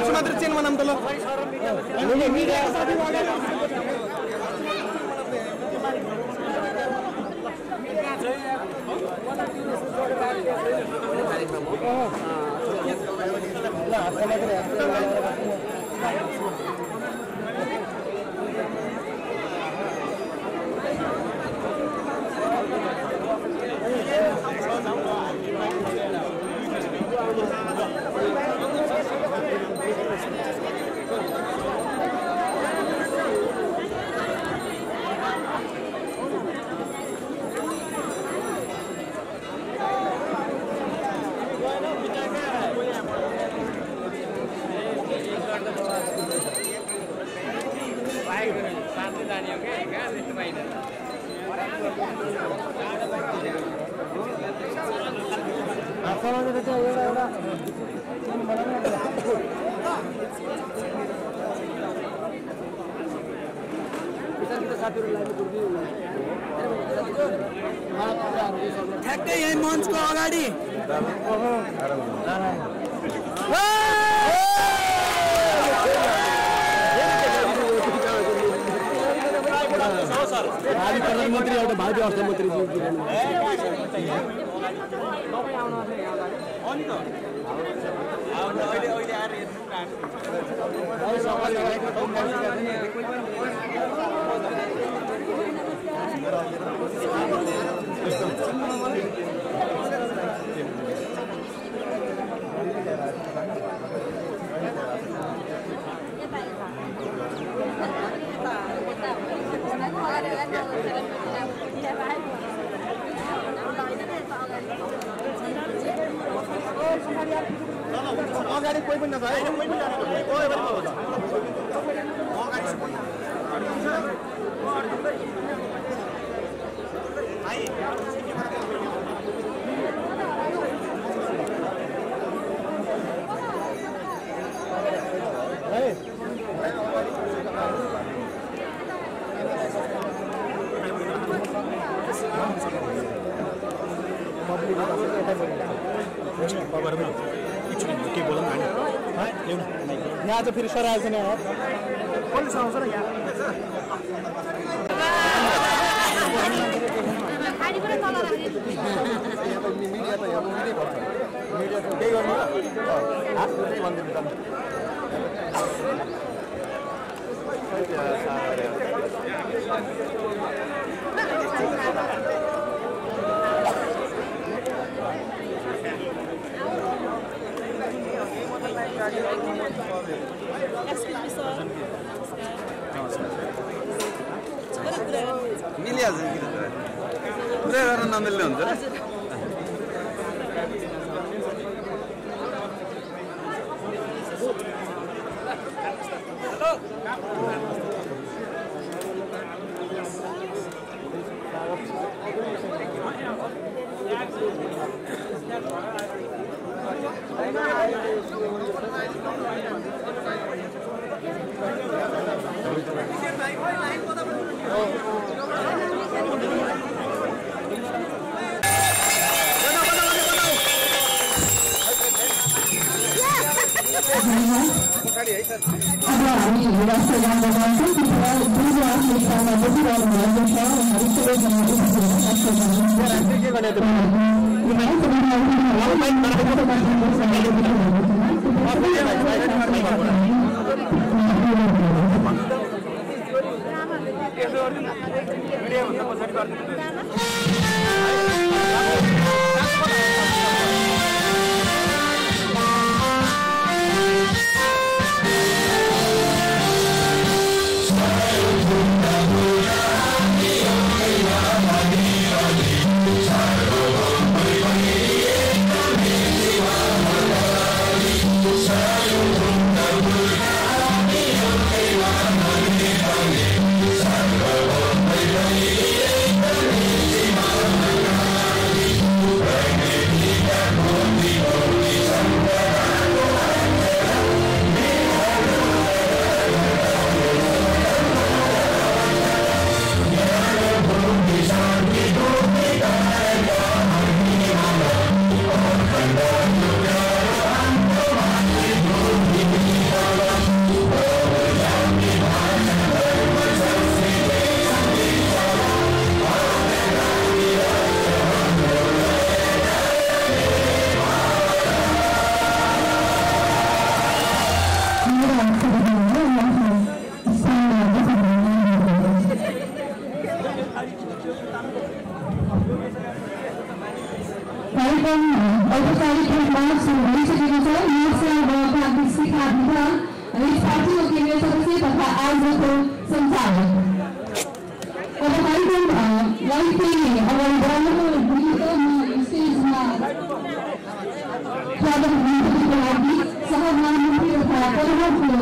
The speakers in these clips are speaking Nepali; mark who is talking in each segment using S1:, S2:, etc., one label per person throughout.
S1: मान्छे मात्र चेनमा नाम त ल ठ्याक्कै यही मञ्चको अगाडि भावी प्रधानमन्त्री एउटा भावी अर्थमन्त्री अगाडि कोही पनि नभए कोही पनि के बोलौँ यहाँ चाहिँ फेरि सर आएछ नि कसले आउँछ र यहाँ मिडिया त हेर्नु नै पर्छ मिडिया केही गर्नु हात चाहिँ भनिदिनु मिलिहाल्छ नि पुरै गर्न नमिल्ने हुन्छ
S2: कार्यक्रम औपचारिक रूपमा सुरु भइसकेको छ। नमस्कार भावका शिखा विद्वान यस पार्टीको केन्द्रीय सदस्य तथा आयोजकको सञ्चालक। अब कार्यक्रमलाई केही अगाडि बढाउनको निमित्त म स्टेजमा स्वागत गर्नको लागि सहमन्त्री तथा परिवारको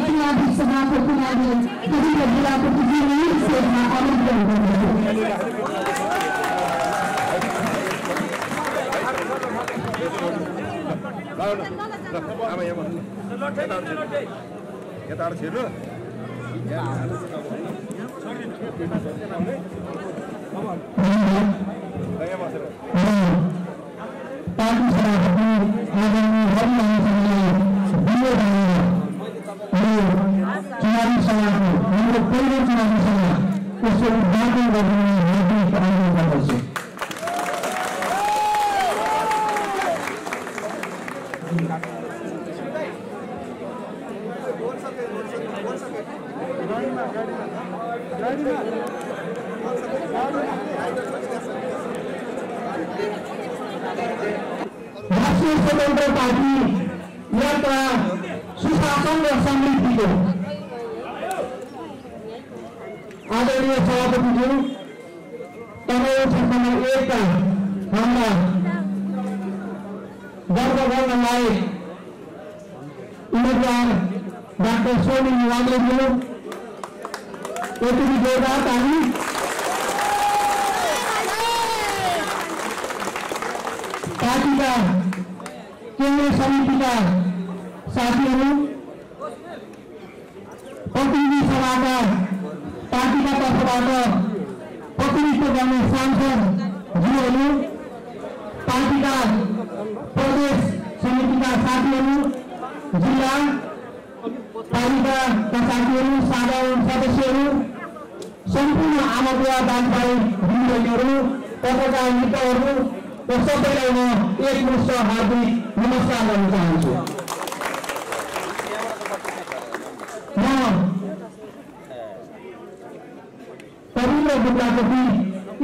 S2: चुनावी सभाको चुनावी कविता जिल्लाको जिल्ला स्टेजमा आमन्त्रण गर्दछु। पार्टी सभापति आदरणीय चुनावी सभाको हाम्रो पहिलो चुनावी सभा यसको उद्घाटन गर्ने हार्दिक अनुरोध गर्दछु। राष्ट्रिय स्वतन्त्र पार्टी यात्रा सुशासन र समृद्धिको आदरणीय सभापतिज्यू तनहुँ क्षेत्र नम्बर 1 का हाम्रा गर्व गर्न लायक उम्मेदवार डाक्टर सोनी वाग्लेज्यू यति जोरदार ताली। पार्टीका केन्द्रीय समितिका साथीहरू, प्रतिनिधि सभाका पार्टीका तर्फबाट प्रतिनिधित्व गर्ने सांसदज्यूहरू, पार्टीका प्रदेश समितिका साथीहरू, जिल्ला पालिकाका साथीहरू, साधारण सदस्यहरू, सम्पूर्ण आमाबुवा दाजुभाइ दिदीबहिनीहरू, पत्रकार मित्रहरू र सबैलाई म एकमुष्ट हार्दिक नमस्कार गर्न चाहन्छु। म पवित्र बुद्धाकोटी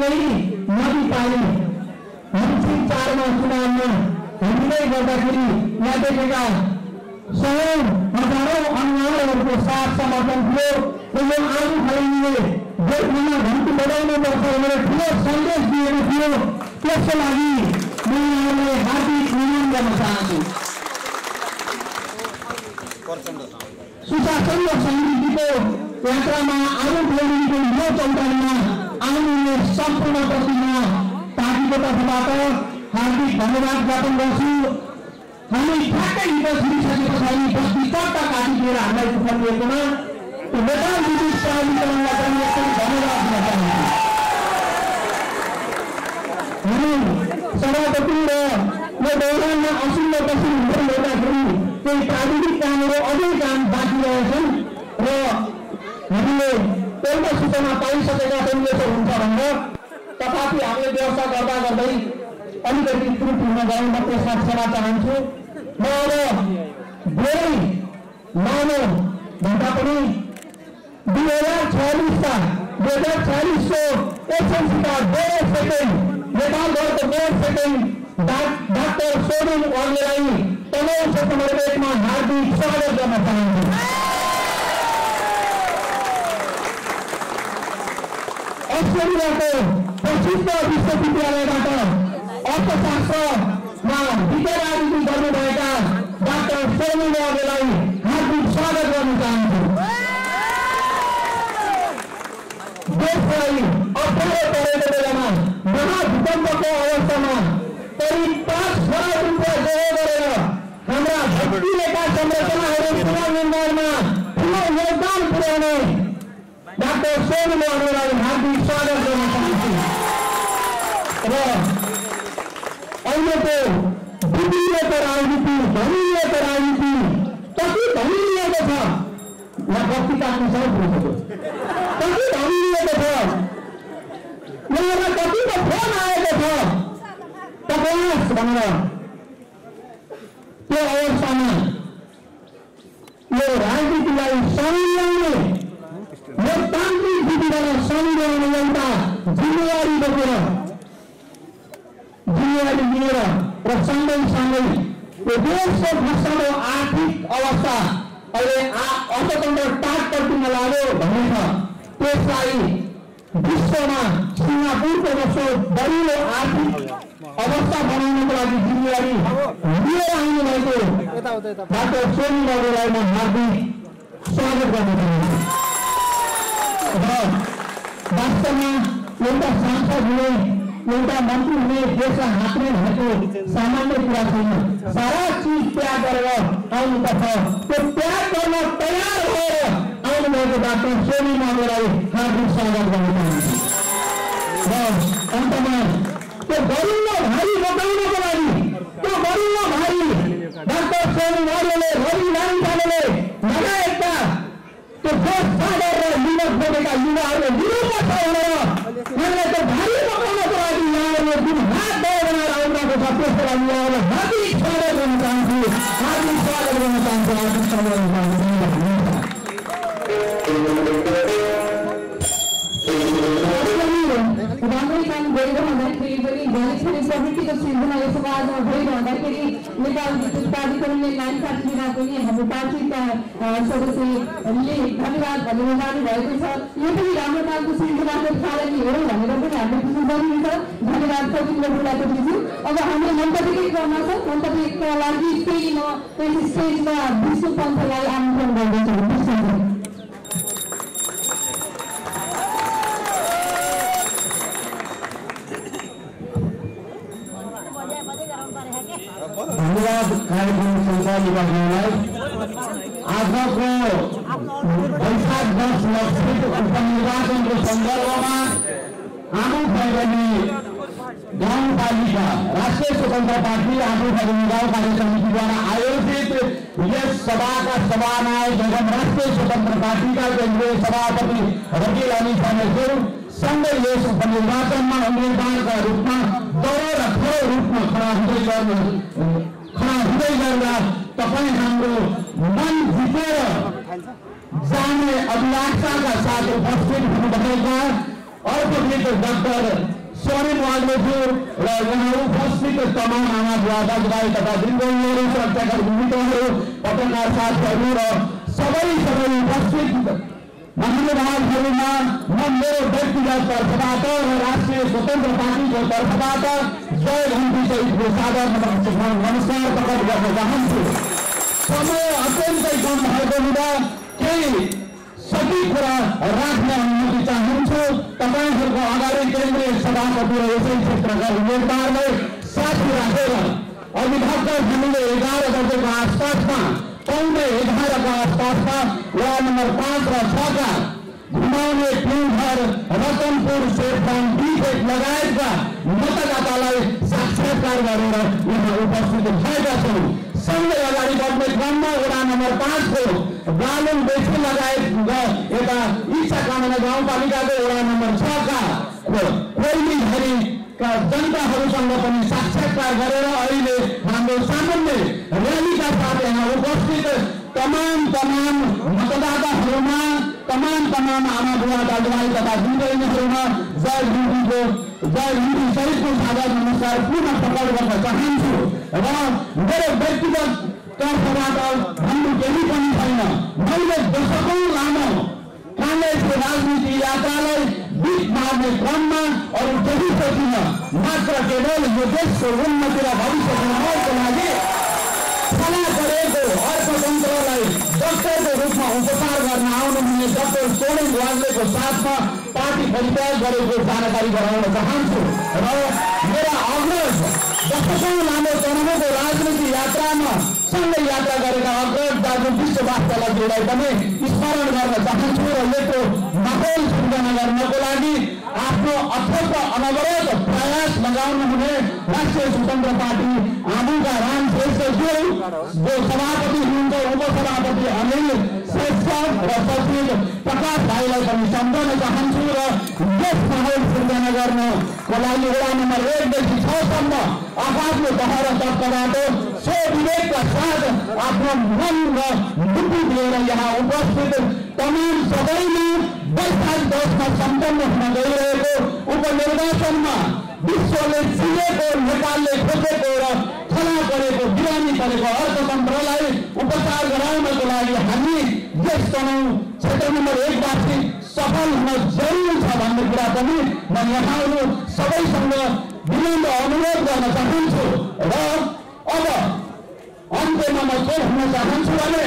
S2: यही नदी पानी मङ्सिर 4 मा चुनावमा हामीले गर्दाखेरि यहाँ देखेका सयौं हजारौं अनुयायीहरूको साथ समर्थन थियो र यो आलु खैनीले देशमा घन्टी बजाउनुपर्छ भनेर ठुलो सन्देश दिएको थियो। त्यसको लागि म यहाँलाई हार्दिक नमन गर्न चाहन्छु। सुशासन र समृद्धिको यात्रामा आलु खैनीको यो चौतारीमा आउनुहुने सम्पूर्ण प्रतिमा पार्टीको तर्फबाट हार्दिक धन्यवाद ज्ञापन गर्छु। हामी ठ्याक्कै हिजो छिरिसके पछाडि बस्ती चट्टा काटिदिएर हामीलाई सुख दिएकोमा नेपाल विद्युत प्राधिकरणलाई पनि एकदम धन्यवाद दिन चाहन्छु। हामी सभापति र यो दौरानमा असिल पछि हुँदै गर्दाखेरि केही प्राविधिक कामहरू अझै काम बाँकी रहेछन् र हामीले एउटा सूचना पाइसकेका छौँ यसो हुन्छ भनेर। तथापि हामीले व्यवस्था गर्दा गर्दै अलिकति त्रुटि हुन गयो। म त्यसमा क्षमा चाहन्छु। म अब धेरै लामो भन्दा पनि 2046 एसएनसीका 12 सेकेन्ड नेपालभरको 12 सेकेन्ड डाक्टर सोनी वाग्लेलाई तनहुँ क्षेत्र नम्बर 1 मा हार्दिक स्वागत गर्न चाहन्छु। अस्ट्रेलियाको प्रसिद्ध विश्वविद्यालयबाट अर्थशास्त्रमा विद्यार्थी गर्नुभएका डाक्टर सोनी वाग्लेलाई हार्दिक स्वागत गर्न चाहन्छु। देशलाई अप्ठ्यारो परेको बेलामा महाभूकम्पको अवस्थामा करिब 5 करोड रुपियाँ व्यय गरेर हाम्रा भत्किएका संरचनाहरू पुनर्निर्माणमा ठुलो योगदान पुर्याउने डाक्टर सोनी वाग्लेलाई हार्दिक स्वागत गर्न चाहन्छु। र अहिलेको विधिको राजनीति धनीको राजनीति कति धनीको छ यहाँ बस्ती काट्नु सब बुझेको कति धनीको छ। यहाँलाई कतिको फोन आएको छ प्रकाश भनेर। त्यो अवस्थामा यो राजनीतिलाई समिल्याउने लोकतान्त्रिक विधिबाट समिल्याउने एउटा जिम्मेवारी बोकेर जिम्मेवारी लिएर र सँगै यो देशको खस्रो आर्थिक अवस्था अहिले अर्थतन्त्र टाटपट्टिमा लाग्यो भन्ने छ। त्यसलाई विश्वमा सिङ्गापुरको जस्तो दरिलो आर्थिक अवस्था बनाउनको लागि जिम्मेवारी लिएर आउनु भएको डाक्टर सोनी मगरलाई म हार्दिक स्वागत गर्न चाहन्छु। र वास्तवमा एउटा सांसदले एउटा मन्त्रीले देशलाई हातले भएको सामान्य कुरा छैन। सारा चिज त्याग गरेर आउनुपर्छ। त्यो त्याग गर्न तयार भएर आउनुभएको डाक्टर सोनी मगरलाई हार्दिक स्वागत गर्न चाहन्छु। र अन्तमा त्यो गरिलो भारी बताउनको लागि त्यो गरिलो भारी डाक्टर सोनी मगरले रवि लामिछानेले लगायतका त्यो जोस सागर र लिन खोजेका युवाहरूले लिनुपर्छ भनेर उहाँलाई त्यो भारी बताउनको लागि यहाँहरूले जुन हात दय बनाएर आउनुभएको छ त्यसको लागि यहाँहरूलाई हार्दिक स्वागत गर्न चाहन्छु। हार्दिक स्वागत गर्न चाहन्छु। हार्दिक स्वागत गर्न चाहन्छु।
S3: राम्रै काम गरिरहँदाखेरि पनि दलित प्रवृत्तिको सिर्जना यो समाजमा भइरहँदाखेरि नेपाल विद्युत प्राधिकरणले लाइन काटिदिँदा पनि हाम्रो पार्टीका सदस्यले धन्यवाद भनेर जानुभएको छ। यो पनि राम्रो कामको सिर्जनाको थालनी हो भनेर पनि हामीले बुझ्नु जरुरी छ। धन्यवाद सौकिलो बुढाको दिन्छु। अब हाम्रो मन्तव्यकै क्रममा छ। मन्तव्यका लागि फेरि म त्यस स्टेजमा विष्णु पन्थलाई आमन्त्रण गर्दछु।
S2: धन्यवाद कार्यक्रम सञ्चालकहरूलाई। आजको वैशाख 10 लक्षित उपनिर्वाचनको सन्दर्भमा आमुखैरनी गाउँपालिका राष्ट्रिय स्वतन्त्र पार्टी आमुखैरनी गाउँ कार्य समितिद्वारा आयोजित यस सभाका सभानायक एवं राष्ट्रिय स्वतन्त्र पार्टीका केन्द्रीय सभापति रवि लामिछाने सँगै यस उपनिर्वाचनमा उम्मेदवारका रूपमा दरो र खरो रूपमा खडा हुँदै गर्दा तपाईँ हाम्रो मन जितेर जाने अभिलाषाका साथ उपस्थित हुनुभएका अर्कोपित डाक्टर सोनी मगरज्यू र यहाँ उपस्थित तमाम आमा बुवा दाजुभाइ तथा दिनबन्धुहरू सुरक्षाका मित्रहरू पत्रकार साथीहरू र सबै उपस्थित महानुभावहरूमा म मेरो व्यक्तिगत तर्फबाट र राष्ट्रिय स्वतन्त्र पार्टीको तर्फबाट जय घन्टी सहितको सादर नमस्कार प्रकट गर्न चाहन्छु। समय अत्यन्तै कम भएको हुँदा केही सही कुरा राख्ने अनुमति चाहन्छु। तपाईँहरूको अगाडि केन्द्रीय सभापति र यसै क्षेत्रका उम्मेदवारलाई साथी राखेर अघि भर्खर हामीले 11 बजेको आसपासमा पौने 11 को आसपासमा वार्ड नम्बर 5 र 6 का घुमाउने टिमघर रतनपुर शेरफान बिटेक लगायतका मतदातालाई साक्षात्कार गरेर यहाँ उपस्थित भएका छौँ। सँगै अगाडि बढ्ने क्रममा वडा नम्बर 5 को बालुङ बेसी लगायत यता इच्छा कामना गाउँपालिकाको वडा नम्बर 6 का कोइलीघरीका जनताहरूसँग पनि साक्षात्कार गरेर अहिले हाम्रो सामान्य र्यालीका साथ यहाँ उपस्थित तमाम मतदाताहरूमा तमाम आमा बुवा दाजुभाइ तथा दिदीबहिनीहरूमा जय हिन्दी सहितको साझा नमस्कार पुनः प्रकट गर्न चाहन्छु। र मेरो व्यक्तिगत तर्फबाट भन्नु केही पनि छैन। मैले दशकौं लामो काङ्ग्रेसको राजनीति यात्रालाई बिच मार्ने क्रममा अरू केही सोचिन, मात्र केवल यो देशको उन्नति र भविष्य निर्माणको लागि खडा गरेको अर्थतन्त्रलाई डक्टरको रूपमा उपचार गर्न आउनुहुने डाक्टर सोनी मगरको साथमा पार्टी परित्याग गरेको जानकारी गराउन चाहन्छु। र मेरा अग्रज दशकौं लामो तनहुँको राजनीति यात्रामा सँगै यात्रा गरेका अग्रज दाजु विश्ववासीलाई पनि स्मरण गर्न चाहन्छु र यस्तो माहौल सृजना गर्नको लागि आफ्नो अथक अनवरत प्रयास लगाउनुहुने राष्ट्रिय स्वतन्त्र पार्टी आमुका राम श्रेष्ठज्यू जो सभापति हुनुहुन्छ, उपसभापति अनिल श्रेष्ठ र सचिव प्रकाश भाइलाई पनि सम्झन चाहन्छु। र यस माहौल सृजना गर्नको लागि वडा नम्बर 1 देखि 6 सम्म आफ्नो दहर तर्फबाट स्वविवेकका साथ आफ्नो मन र बुद्धि लिएर यहाँ उपस्थित तमाम सबैले वैशाख 10 मा सम्पन्न हुन गइरहेको उपनिर्वाचनमा विश्वले चिनेको नेपालले खोजेको र खला परेको बिरामी परेको अर्थतन्त्रलाई उपचार गराउनको लागि हामी यस तनहुँ क्षेत्र नम्बर 1 वासी सफल हुन जरुरी छ भन्ने कुरा पनि म यहाँहरू सबैसँग विनम्र अनुरोध गर्न चाहन्छु। र अब अन्त्यमा म के भन्न चाहन्छु भने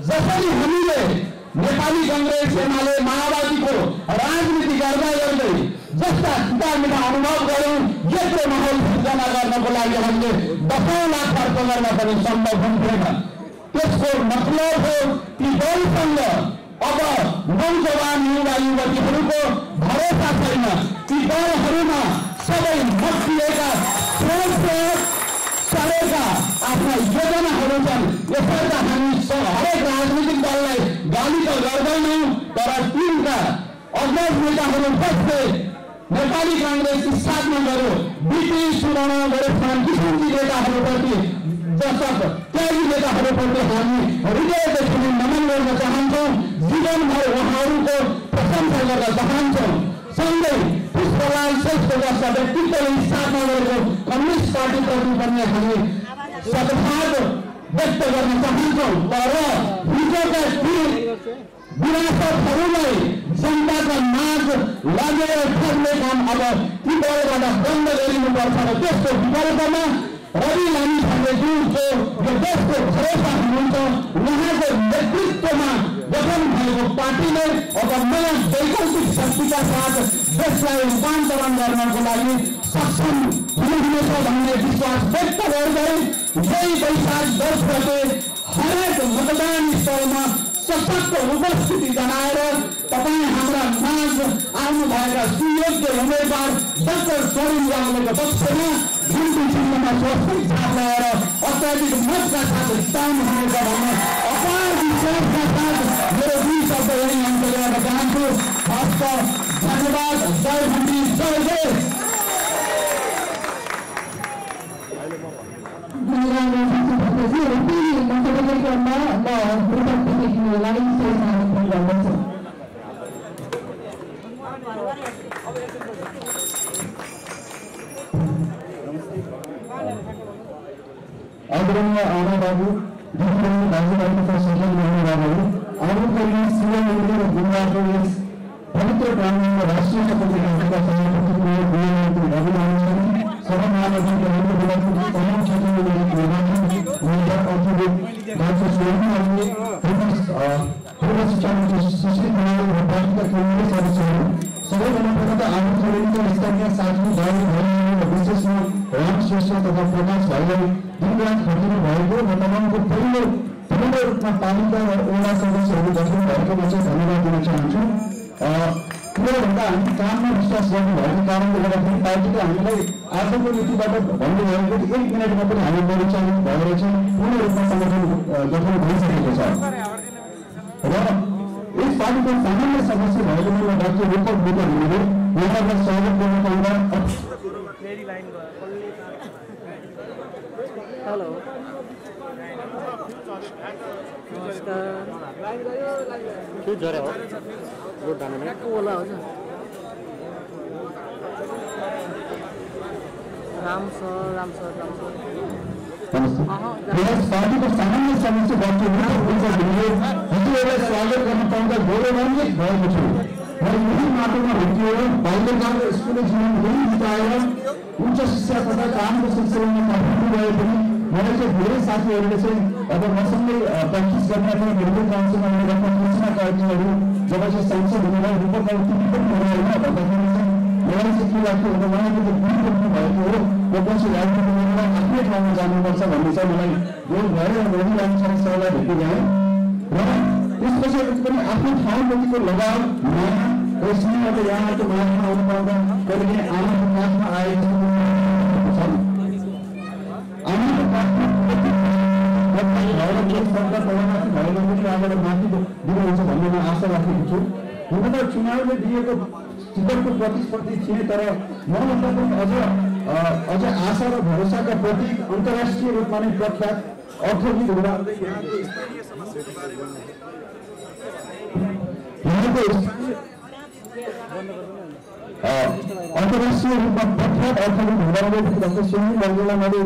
S2: जसरी हामीले नेपाली कांग्रेस एमाले माओवादीको राजनीति गर्दा गर्दै जस्ता छिटा मिठा अनुभव गऱ्यौं यत्रो माहौल सृजना गर्नको लागि हामीले 10 लाख खर्च गर्न पनि सम्भव हुन्थेन। त्यसको मतलब हो कि दलसँग अब नौजवान युवा युवतीहरूको भरोसा छैन। ती दलहरूमा सबै मत दिएका सरेका आफ्ना योजनाहरू छन्। यसर्थ हामी हरेक राजनीतिक दललाई गाली त गर्दैनौँ, तर तिनका अग्रज नेताहरू जस्तै नेपाली कांग्रेसको साथमा गयो बीपी सुराणा गरेछन् किसिमकी नेताहरूप्रति जस्ता त्यागी नेताहरूप्रति हामी हृदयदेखि नमन गर्न चाहन्छौँ। जीवनभर उहाँहरूको प्रशंसा गर्न चाहन्छौँ। सँगै पुष्पलाल श्रेष्ठ जस्ता व्यक्तित्वले साथमा गरेको कम्युनिस्ट पार्टीप्रति पनि हामी सद्भाव व्यक्त गर्न चाहन्छौँ। तर हिजोका ती विरासतहरूलाई जनताका माझ लगेर खोज्ने काम अब ती दलबाट बन्द गरिनुपर्छ र त्यसको विकल्पमा रवि लामी छानेज्यूको यो देशको भरोसा हुनुहुन्छ। उहाँको नेतृत्वमा गठन भएको पार्टीले अब नयाँ वैकल्पिक शक्तिका साथ देशलाई रूपान्तरण गर्नको लागि सक्षम हुनुहुनेछ भन्ने विश्वास व्यक्त गर्दै यही वैशाख 10 गते हरेक मतदान स्थलमा सशक्त उपस्थिति जनाएर तपाईँ हाम्रा माझ आउनुभएका सुयोग्य उम्मेदवार डाक्टर सरिन गाउँलेको पक्षमा घुम्ती चिन्हमा स्वास्थ्य छाप लगाएर अत्याधिक मतका साथ जिताउनुहुनेछ भन्ने अपार विश्वासका साथ मेरो 2 शब्द यही अन्त्य गर्न चाहन्छु। हस्त धन्यवाद। जय भण्डी, जय जय। आदरणीय आमा बाबु दिदीबहिनी दाजुभाइ तथा सबै महानुभावहरू, आउनुभएका शिवमन्दिर र गुम्बाको यस पवित्र प्राङ्गणमा राष्ट्रिय शपथ ग्रहणका सभापति गृहमन्त्री रवि लामी छाने, सभा महामन्त्री नरेन्द्र विलासको तमाम क्षेत्रमा डाक्टर सुरेन्द्र पूर्व शिक्षा मन्त्री सुश्री कुमारी र पार्टीका केन्द्रीय सदस्यहरू, सबैभन्दा प्रथम आउनुभएका स्थानीय साथी भाइ र विशेषमा राम श्रेष्ठ तथा प्रकाश भाइलाई दिनरात खटिनु भएको र तमामको पहिलो रूपमा पालिका र ओडा सदस्यहरू गठन भएकोमा चाहिँ धन्यवाद दिन चाहन्छु। किनभन्दा हामी काममा विश्वास गर्नुभएको कारणले गर्दाखेरि पार्टीले हामीलाई आजको नीतिबाट भन्नुभएको 1 मिनटमा पनि हामी परिचालित भएर चाहिँ पूर्ण रूपमा संगठन गठन भइसकेको छ र यस पार्टीको सामान्य सदस्य भएको बेला डाक्टर रूपक विद्या हुनुले उहाँलाई स्वागत गर्न पाउँदा
S1: हेलो नमस्कार के जरा हो रोड धानमा ओला हो राम सर
S2: पार्टीको सामान्य सदस्य डाक्टर रूपक विद्या हुनुले हिजोलाई स्वागत गर्न पाउँदा गौरवान्वित भएको छु। र यही माटोमा हुर्किएर बाल्यकाल र स्कुले जीवन यही बिताएर उच्च शिक्षा तथा कामको सिलसिलामा काठमाडौँ गए पनि मलाई चाहिँ धेरै साथीहरूले चाहिँ अब मसँगै प्र्याक्टिस गर्ने अथवा मेडिकल काउन्सिलमा गरेका सूचना कार्यक्रमहरू जब चाहिँ सांसद हुनुभयो रूपक तिमी पनि हुनुहुन्न भन्दाखेरि चाहिँ मलाई चाहिँ के लाग्थ्यो भने उहाँले चाहिँ गुरु बोल्नु भएको हो र पछि राजनीति गरेर आफ्नै ठाउँमा जानुपर्छ भन्ने चाहिँ मलाई बोल भयो र रवि लामी छाने सरलाई भेट्दै गएँ र त्यस पछाडि पनि आफ्नो ठाउँप्रतिको लगाव माया र स्नेहबाट यहाँको मायामा आउनु पाउँदा कहिले आमाको काखमा आएको छ। आमाको काखमा भएर पनि यहाँबाट माथि दिनुहुन्छ भन्ने म आशा राखेको छु। हुन त चुनावले दिएको टिकटको प्रतिस्पर्धी थिए, तर मभन्दा पनि अझ आशा र भरोसाका प्रतीक अन्तर्राष्ट्रिय रूपमा नै प्रख्यात अर्थविद हुँदै अन्तर्राष्ट्रिय रूपमा प्रख्यात अर्थविद हुनुहुने डाक्टर सुनिल मल्ललाई मैले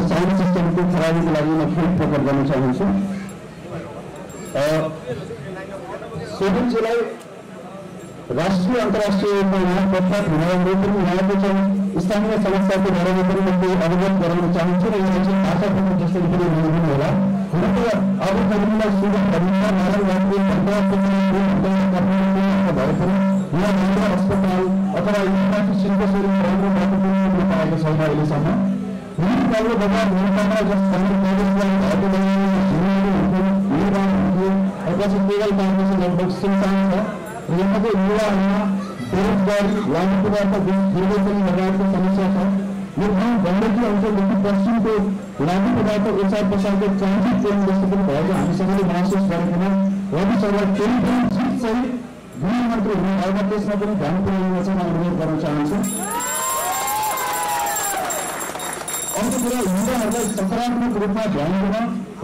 S2: साउन्ड सिस्टमको खराबीको लागि म खेद प्रकट गर्न चाहन्छु। सोभिनजीलाई राष्ट्रिय अन्तर्राष्ट्रिय रूपमा प्रख्यात हुनुहुने पनि यहाँको चाहिँ स्थानीय समस्याको बारेमा पनि मैले अवगत गराउन चाहन्छु र यहाँ चाहिँ भाषा पनि जस्तै पनि हुनु होला। हुन त अब तपाईँलाई सुविधा भनिन्छ नारायण भए पनि यहाँ हाम्रो अस्पताल अथवा युनिभर्सिटी सिन्कोसरी राम्रो बाटो पनि पाएको छैन अहिलेसम्म। यही कालो बजार नेपालमा जसरी प्रदेशलाई पछि केवल काङ्ग्रेस लगभग सिमसाङ छ। यहाँको युवाहरूमा बेरोजगारी लाने पदार्थ दुर्व्यसनी लगायतको समस्या छ। यो ठाउँ गण्डकी अञ्चलदेखि पश्चिमको लाने पदार्थ ओसार पसारको ट्रान्जिट ट्रेन जस्तो पनि भएको हामी सबैले महसुस गरेकोमा रवि सरलाई फेरि पनि जित सहित गृहमन्त्री हुने अवधा त्यसमा पनि ध्यान पुर्याउन चाहिँ म अनुरोध गर्न चाहन्छु। अर्को कुरा युवाहरूलाई सकारात्मक रूपमा ध्यान दिन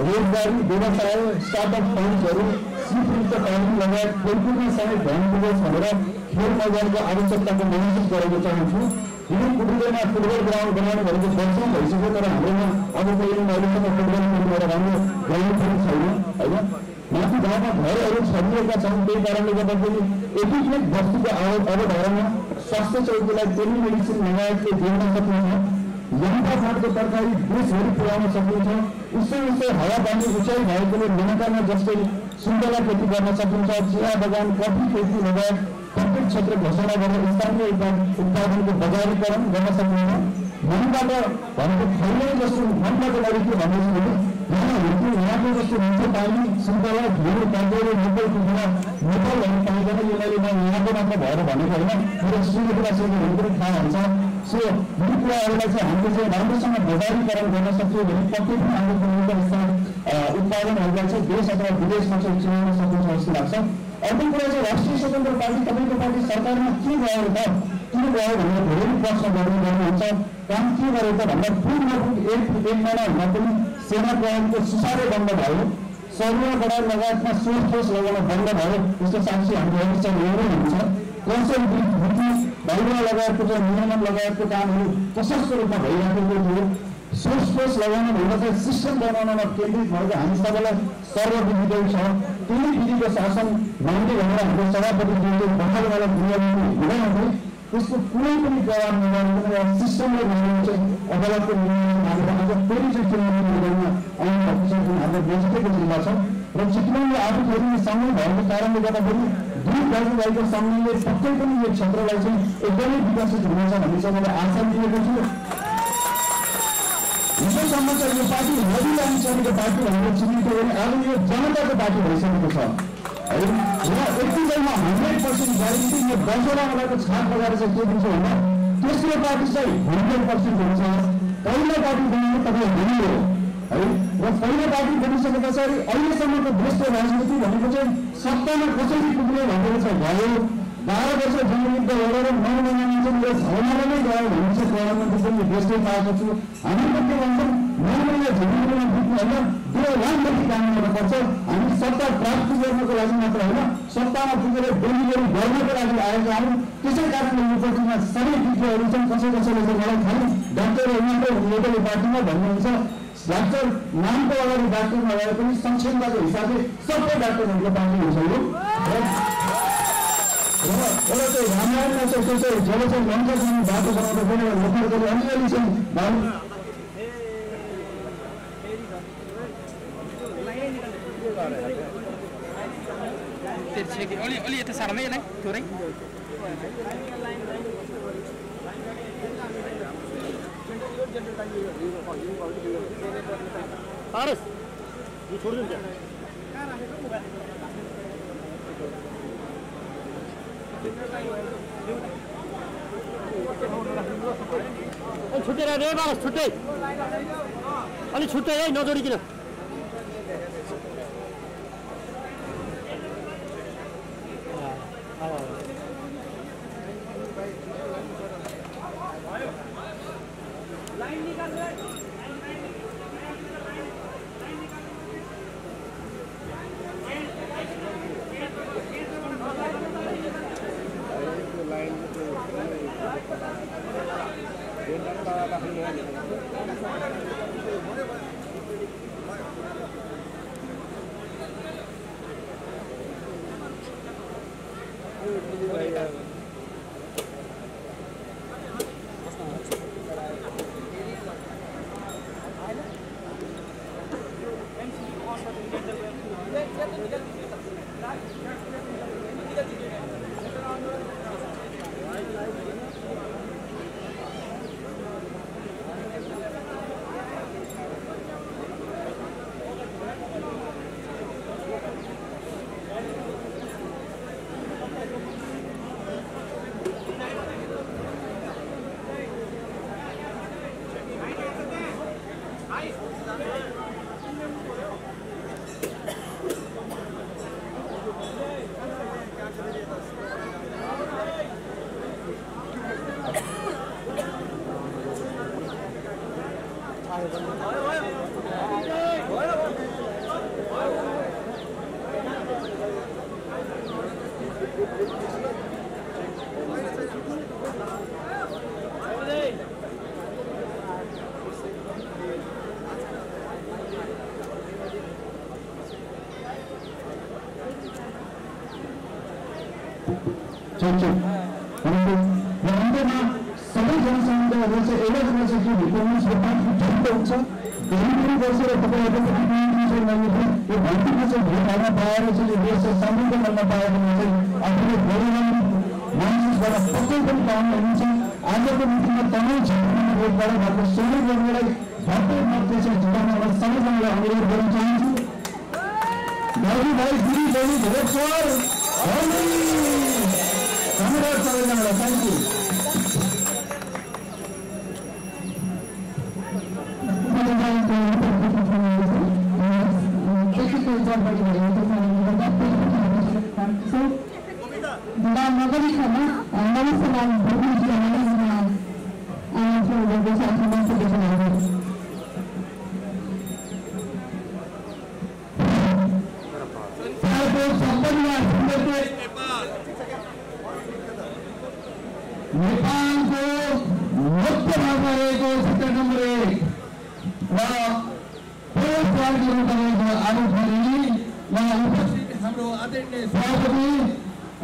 S2: रोजगारी व्यवसाय स्टार्टअप फन्ड्सहरू सिपयुक्त तालिम लगायत खेलकुदमा समेत ध्यान दिनुहोस् भनेर खेल मैदानको आवश्यकताको महसुस गरेको चाहन्छु। हिजो कुटुलेमा फुटबल ग्राउन्ड बनाउनु भनेको वर्षौँ भइसक्यो तर हाम्रोमा अब पहिलेमा अहिलेसम्म फुटबल खेल्ने राम्रो ग्राउन्ड पनि छैन होइन। माथि गाउँमा घरहरू छरिएका छन्। त्यही कारणले गर्दाखेरि एकीकृत वस्तुको अवधारणा स्वास्थ्य चौकीलाई टेलिमेडिसिन लगायतले जोड्न सकिन्छ। यहाँका फाँटको तरकारी देशभरि पुर्याउन सकिन्छ। उसै हावापानी उचाइ भएकोले मनकामा जस्तै सुन्तला खेती गर्न सकिन्छ। चिया बगान कफी खेती लगायत प्रत्येक क्षेत्र घोषणा गरेर स्थानीय उत्पादनको बजारीकरण गर्न सकिन्छ। मनबाट भनेको खैलै जस्तो मनबाट गरी के भन्दैछु भने यहाँको जस्तो मिठो पानी सुन्तला ढिँडो काँक्रो नेपाल कुखुरा नेपालहरू पाइँदैन। यो मैले यहाँको मात्र भएर भनेको होइन। मेरो सुनेकोलाई पनि थाहा हुन्छ। सो यी कुराहरूलाई चाहिँ हामीले चाहिँ राम्रोसँग बजारीकरण गर्न सक्छौँ भने पक्कै पनि हाम्रो उत्पादनहरूलाई चाहिँ देश अथवा विदेशमा चाहिँ चिनाउन सकिन्छ जस्तो लाग्छ। अर्को कुरा चाहिँ राष्ट्रिय स्वतन्त्र पार्टी तपाईँको पार्टी सरकारमा के गयो त किन गयो भनेर धेरै प्रश्न गर्नुहुन्छ। काम के गर्यो त भन्दा पूर्ण एक महिनाहरूमा पनि सेना प्रहरीको सुसारै बन्द भयो। सर्वे बडार लगायतमा सोर्स फोर्स लगाउन बन्द भयो। यस्तो साक्षी हाम्रो चाहिँ एउटै हुन्छ। कौशल वृद्धि बाहिर लगायतको चाहिँ नियमन लगायतको कामहरू प्रशस्त रूपमा भइराखेको थियो। सोर्स फोर्स लगाउन भन्दा चाहिँ सिस्टम बनाउनमा केन्द्रित भएको हामी सबैलाई सर्वविदितै छ। त्यही विधिको शासन मान्ने भनेर हाम्रो सभापतिज्यूले भर्खरवाला हुँदै त्यसको कुनै पनि जवाब नगरिकन सिस्टमले बनाउनु चाहिँ अदालतको निर्णय मानेर आज फेरि चाहिँ चुनाव मैदानमा आउनु भएको छ। जुन हाम्रो नजिकैको जिल्ला छ र चितवनले आफू फेरि सँगै भएको कारणले गर्दाखेरि दुई दाजुभाइको सम्मेलनले पक्कै पनि यो क्षेत्रलाई चाहिँ एकदमै विकसित हुनेछ भन्ने चाहिँ मैले आशा दिएको छु। हिजोसम्म चाहिँ यो पार्टी मोदी लाइनको पार्टी भनेर चिनिन्थ्यो भने आज यो जनताको पार्टी भइसकेको छ है। र यति चाहिँ म 100% ग्यारेन्टी यो 10वटा वडाको छाप लगाएर चाहिँ के दिन्छु भन्दा तेस्रो पार्टी चाहिँ 100% हुन्छ। पहिलो पार्टी बनाउनु तपाईँ भनियो है। र पहिलो पार्टी बनिसके पछाडि अहिलेसम्मको देशको राजनीति भनेको चाहिँ सत्तामा कसरी पुग्ने भनेर चाहिँ भयो। 12 वर्ष जनयुद्ध लडेर 9 महिनामा चाहिँ यो छाउनामा नै गयो भन्ने चाहिँ प्रधानमन्त्री पनि देशकै पाएको छु। हामी पनि के भन्छौँ 9 महिना झन्डीमा पुग्नु होइन 2 लाखदेखि काम गर्नुपर्छ। हामी सत्ता प्राप्त गर्नको लागि मात्र होइन सत्तामा पुगेर डेलिभरी गर्नको लागि आएका हौँ। त्यसै कारणले यो पार्टीमा सबै विज्ञहरू छन्। कसैले चाहिँ मलाई खालि डाक्टर नेपाली पार्टीमा भन्नुहुन्छ। डाक्टर नामको अगाडि डाक्टर नभए पनि संक्षेपको हिसाबले सबै डाक्टरहरूको पार्टी हुन्छ यो। एउटा चाहिँ रामायणमा चाहिँ त्यो चाहिँ जब चाहिँ लङ्कासँग बाटो बनाउँदा पनि लोकहरूले अलिअलि चाहिँ
S1: अलि यता सार्दै यसलाई थोरै पारस यो छोड्दिनु त्यहाँ छुट्टेर रे बाबा छुट्टै अलि छुट्टै है नजोडिकिन लाइन निकाल सबै जनसमुदायहरू चाहिँ एउटा कुरा चाहिँ के भिटामिन्स हुन्छ धेरै वर्ष र तपाईँहरूको यो भौतिकमा चाहिँ भेट हाल्न पाएर चाहिँ यो देशलाई समृद्ध गर्न पाएकोमा चाहिँ आफूले गौरवान्वित मानिसबाट पक्कै पनि पाउनुहुन्छ। आजको मिटिङमा तमाम क्षेत्रमा भेटबाट भएको सबै वर्गलाई भव्य मत चाहिँ जुटाउनलाई सबैजनालाई अनुरोध गर्न चाहन्छु। दाजुभाइ दिदीबहिनी धेरै सर धन्यवाद सबैजनालाई, थ्याङ्क यू। नेपालको मुख्य भागमा रहेको सेक्टर नम्बर 1 र उपस्थित हाम्रो आदरणीय सभापति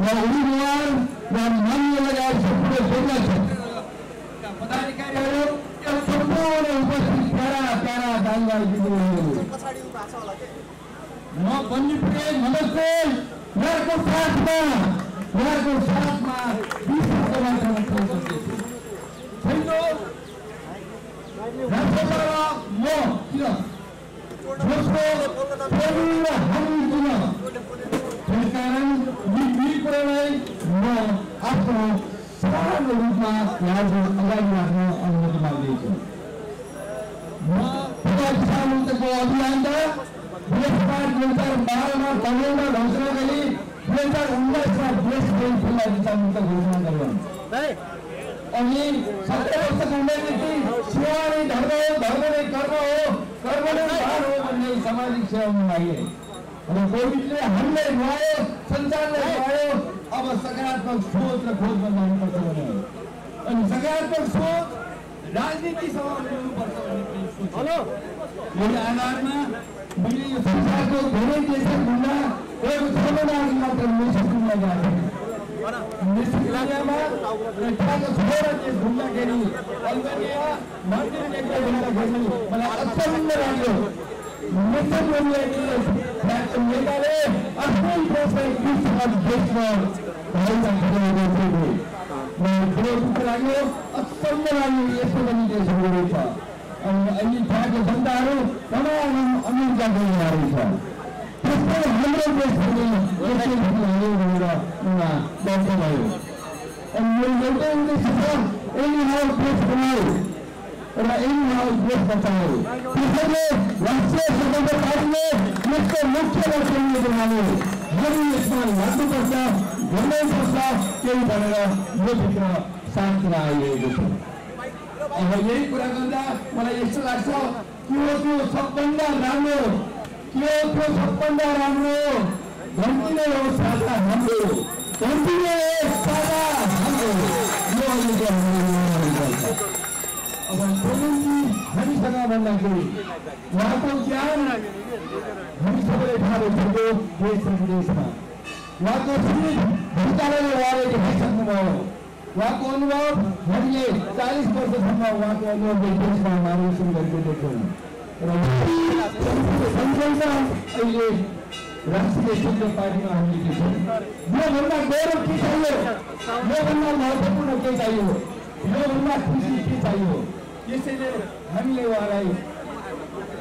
S1: र उम्मेदवार र मान्य लगायत सम्पूर्ण जिल्ला क्षेत्रका पदाधिकारीहरू सम्पूर्ण उपस्थित प्यारा दाइभाइ दिदीबहिनीहरू, म भन्नु पुगे नमस्ते। यहाँको साथमा आफ्नो सानो रूपमा यहाँको अगाडि राख्न अनुमति माग्दैछु। म मुक्तको अभियानका 2012मा तमिलमा घोषणा गरी 2019मा देशभरि खुल्ला मुक्त घोषणा गरियो। अनि 70 वर्षको उमेरदेखि सेवा नै धर्म हो, धर्म नै कर्म हो, कर्म नै भार हो भन्ने सामाजिक सेवामा लागे। अनि कोभिडले हामीलाई नुहायो, संसारलाई नुहायो। अब सकारात्मक सोच र खोज बनाउनुपर्छ भने अनि सकारात्मक सोच राजनीतिसँग मिल्नुपर्छ भन्ने सोच। यो आधारमा मैले यो संसारको धेरै देशहरू घुम्दा गएको 6 महिनाअघि मात्र मेसिस घुम्न गएको। मेसिस इलाकामा त्यहाँको 6 देश घुम्दाखेरि अल्बेनिया, मन्टेनेग्रो घुम्दाखेरि मलाई अचम्म लाग्यो। नेताले आफ्नै देशलाई विश्वका देशमा लाग्यो, अचम्म लाग्यो। यस्तो पनि देशहरू रहेछ। अनि अहिले त्यहाँको जनताहरू तमाम अमेरिका गइरहेको छ। त्यस्तै हाम्रो देश पनि भनेर उहाँ व्यक्त भयो। अनि मेरो एउटै उद्देश्य छ एनी हाउस देश बनाऊ र एनी हाउस देश बचाऊ। त्यसैले राष्ट्रिय स्वतन्त्र पार्टीले यसको मुख्य लक्ष्य बनाउने हामी यसमा लाग्नुपर्छ भन्नुपर्छ केही भनेर यो भित्र शान्ति आइरहेको छ। अब यही कुरा गर्दा मलाई यस्तो लाग्छ त्यो सबभन्दा राम्रो घन्टी नै हो साझा हाम्रो घन्टी नै हो साझा हाम्रो यो अब प्रधानमन्त्री हामीसँग भन्दाखेरि उहाँको ज्ञान हामी सबैले थाहा भइसक्यो देश र विदेशमा उहाँको सिमित विचारले उहाँले देखाइसक्नुभयो। उहाँको अनुभव हामीले 40 वर्षसम्म उहाँको अनुभवले देशमा मार्गदर्शन गरेको देख्यौँ र अहिले राष्ट्रिय स्वतन्त्र पार्टीमा हामीले देख्छौँ। योभन्दा गौरव के चाहियो, योभन्दा महत्त्वपूर्ण के चाहियो, योभन्दा खुसी के चाहियो। त्यसैले हामीले उहाँलाई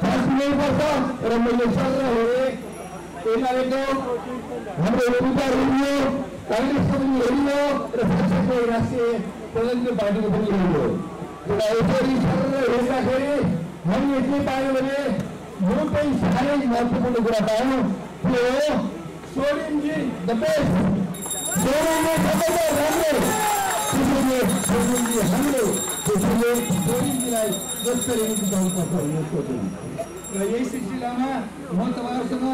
S1: साथ दिनुपर्छ र मैले सल्लाह हेरेँ एमालेको हाम्रो उम्मेदवार हेरियो, काङ्ग्रेसको पनि हेरियो र साथसाथै राष्ट्रिय प्रजातन्त्र पार्टीको पनि हेरियो। र यसरी सल्लाह हेर्दाखेरि हामीले के पायौँ भने एउटै साह्रै महत्त्वपूर्ण कुरा पायौँ त्यो हो सोरेनजी द बेस्ट, सोरेनले सबैभन्दा राम्रो। त्यसैले सोरेनजी हाम्रो, त्यसैले सोरेनजीलाई जसरी जिताउनुपर्छ भन्ने सोच्यौँ र यही सिलसिलामा म तपाईँहरूसँग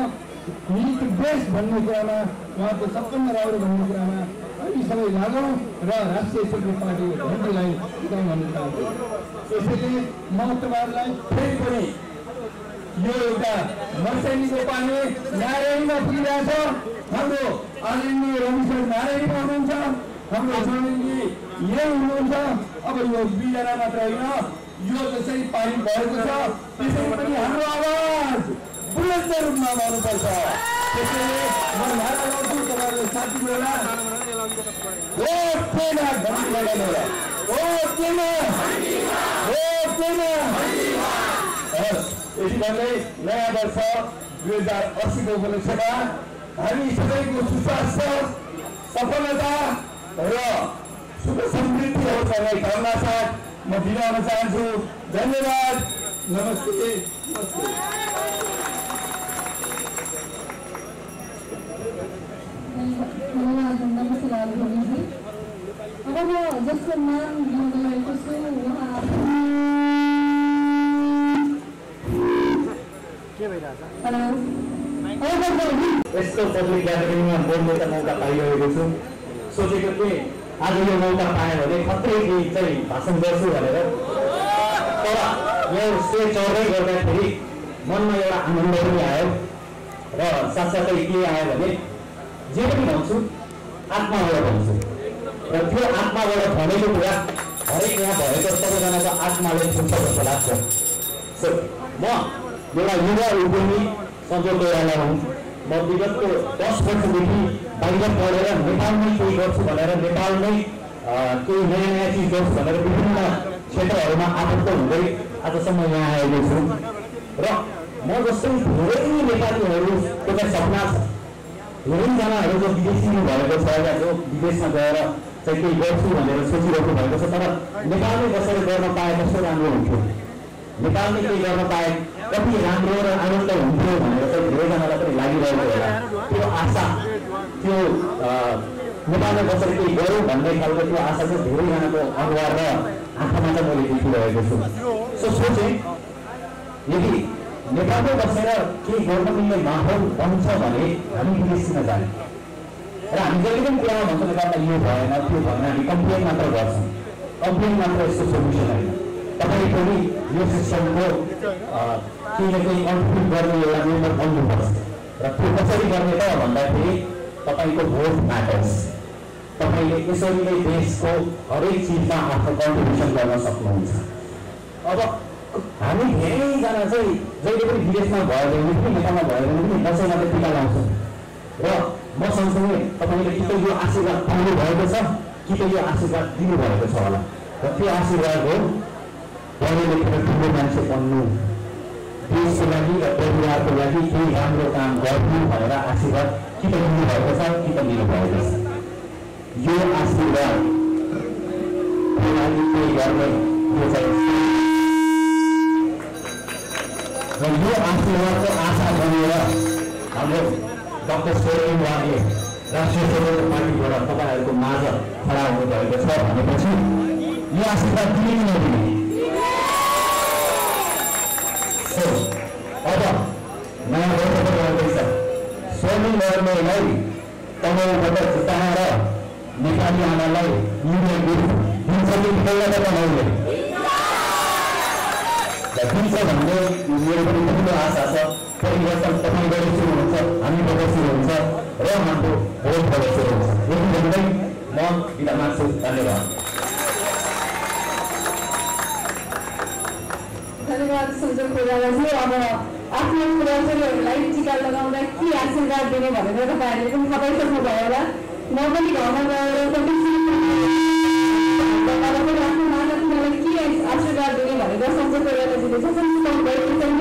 S1: हिट बेस्ट भन्ने कुरामा उहाँको सबभन्दा राम्रो भन्ने कुरामा हामी सबै लागौँ र राष्ट्रिय स्वतन्त्र पार्टी घन्टीलाई जिताउँ भन्न चाहन्छु। त्यसैले म तपाईँहरूलाई फेरि पनि यो एउटा वर्षेनीको पानी नारायणीमा पुगिरहेछ। हाम्रो आदरणीय रमेशर नारायणीमा हुनुहुन्छ, हाम्रो सोरेनजी यही हुनुहुन्छ। अब यो दुईजना मात्र होइन, यो जसरी पानी भएको छ त्यसरी पनि हाम्रो आवाज बुलन्द रूपमा गर्नुपर्छ। त्यसैले म नारा गर्छु तपाईँहरूले साथ दिनुहोला, भोट दिएर घन्टी लगाउनुहोला, भोट दिएर। यति भन्दै नयाँ वर्ष 2080 को उपलक्ष्यमा हामी सबैको सुस्वास्थ्य, सफलता र सुख समृद्धि होस् भन्ने कामना साथ म बिदाउन चाहन्छु। धन्यवाद, नमस्ते।
S3: अब म जसको नाम लिन गएको छु उहाँ
S2: यस्तो पब्लिक ग्यादरिङमा बोल्ने त मौका पाइरहेको छु। सोचेको थिएँ आज यो मौका पाएँ भने खत्रै चाहिँ भाषण गर्छु भनेर, तर यो स्टेज चढ्दै गर्दाखेरि मनमा एउटा आनन्द पनि आयो र साथसाथै के आयो भने जे पनि भन्छु आत्माबाट भन्छु र त्यो आत्माबाट भनेको कुरा हरेक यहाँ भएको सबैजनाको आत्माले छुट्छ जस्तो लाग्छ। म एउटा युवा उद्यमी सञ्जोग कोइराला हुँ। म विगतको 10 वर्षदेखि बाहिर पढेर नेपालमै केही गर्छु भनेर, नेपालमै केही नयाँ नयाँ चिज गर्छु भनेर विभिन्न क्षेत्रहरूमा आबद्ध हुँदै आजसम्म यहाँ आएको छु र म जस्तै धेरै नेपालीहरूको एउटा सपना छ। धेरैजनाहरू जो विदेशी भएको छ या जो विदेशमा गएर चाहिँ केही गर्छु भनेर सोचिरहेको भएको छ, तर नेपालमै बसेर गर्न पाए कस्तो राम्रो हुन्थ्यो, नेपालमै केही गर्न पाए कति राम्रो र आनन्द हुन्थ्यो भनेर चाहिँ धेरैजनालाई पनि लागिरहेको होला। त्यो आशा, त्यो नेपालमै बसेर केही गरौँ भन्ने खालको त्यो आशा चाहिँ धेरैजनाको अनुहार र आँखामा चाहिँ मैले देखिरहेको छु। सोचेँ यदि नेपालमै बसेर केही गर्न मिल्ने माहौल बन्छ भने हामी विदेशमा जाने र हामी जहिले पनि कुरामा भन्छौँ नेपालमा यो भएन त्यो भएन, हामी कम्प्लेन मात्र गर्छौँ। कम्प्लेन मात्र यस्तो सोल्युसन होइन। तपाईँ पनि यो सिस्टमको केही न केही कन्ट्रिब्युट गर्ने एउटा मेम्बर बन्नुपर्छ र त्यो कसरी गर्ने त भन्दाखेरि तपाईँको भोट म्याटर्स। तपाईँले यसरी नै देशको हरेक चिजमा आफ्नो कन्ट्रिब्युसन गर्न सक्नुहुन्छ। अब हामी धेरैजना चाहिँ जहिले पनि विदेशमा भयो भने पनि नेपालमा भयो भने पनि दसैँमा चाहिँ टिका लाउँछौँ र म सँगसँगै तपाईँले कि त यो आशीर्वाद पाउनु भएको छ कि त यो आशीर्वाद दिनुभएको छ होला र त्यो आशीर्वाद हो पढे लेखेर ठुलो मान्छे बन्नु, देशको लागि र परिवारको लागि केही राम्रो काम गर्नु भनेर आशीर्वाद कि त दिनुभएको छ कि त दिनुभएको छ। यो आशीर्वाद लागि केही गर्ने यो चाहिँ र यो आशीर्वादको आशा बनेर हाम्रो डाक्टर सोरेन उहाँले राष्ट्रिय स्वतन्त्र पार्टीबाट तपाईँहरूको माझ खडा हुनुभएको छ भनेपछि यो आशीर्वाद दिने कि नदिने अब नयाँ वर्षको आउँदैछ सोरेन लड्नेलाई तमाउबाट जिताएर नेपाली आमालाई युनियन दिन्छ कि पहिला बनाउने दिन्छ भन्ने मेरो पनि ठुलो आशा छ परिवर्तन तपाईँबाट सुरु हुन्छ हामीबाट सुरु हुन्छ र हाम्रो भोटबाट सुरु हुन्छ यति भन्दै म बिदा माग्छु धन्यवाद
S3: धन्यवाद सञ्जय कोइरालाजी अब आफ्नो छोराछोरीहरूलाई टिका लगाउँदा के आशीर्वाद दिने भनेर तपाईँहरूले पनि थाहा पाइसक्नु भयो होला म पनि घरमा गएर आफ्नो नानातिनीलाई के आशीर्वाद दिने भनेर सञ्जय कोइरालाजीले जसरी सिकाउनु भएको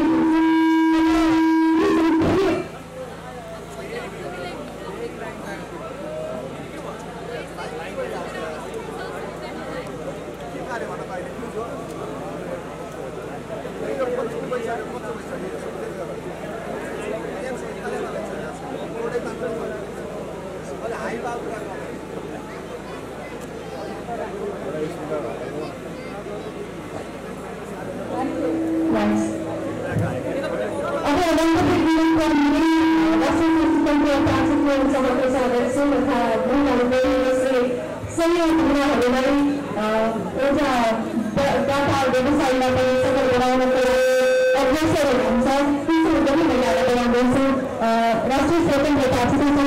S3: राष्ट्रिय स्वतन्त्र पार्टीको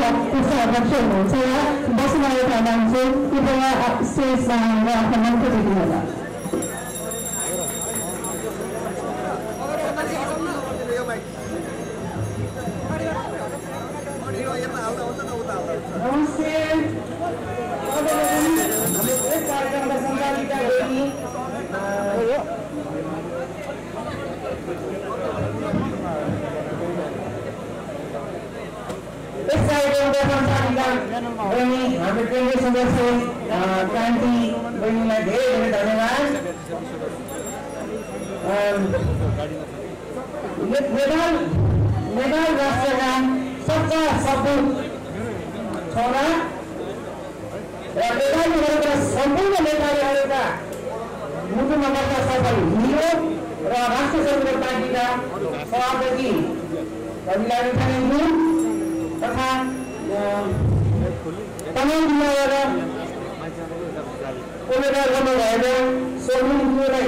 S3: अध्यक्ष हुनुहुन्छ बसुमाया प्रधानजी कृपया स्टेजमा आफ्नो मन्तव्य दिनुहोला नमस्ते कार्यक्रमका सञ्चालिका देवी इस कार्यक्रमका सञ्चालिका बहिनी हाम्रो केन्द्रीय सदस्य क्रान्ति बहिनीलाई धेरै धेरै धन्यवाद नेपाल राष्ट्रका सच्चा सपूत छोरा र नेपालीहरूका सम्पूर्ण नेपालीहरूका मुटुमा बस्न सफल हिरो र राष्ट्रिय स्वतन्त्र पार्टीका सभापति रविलाल खानेज्यू तथा तमाम जिल्लाबाट उम्मेदवार गर्नुभएको सोमज्यूलाई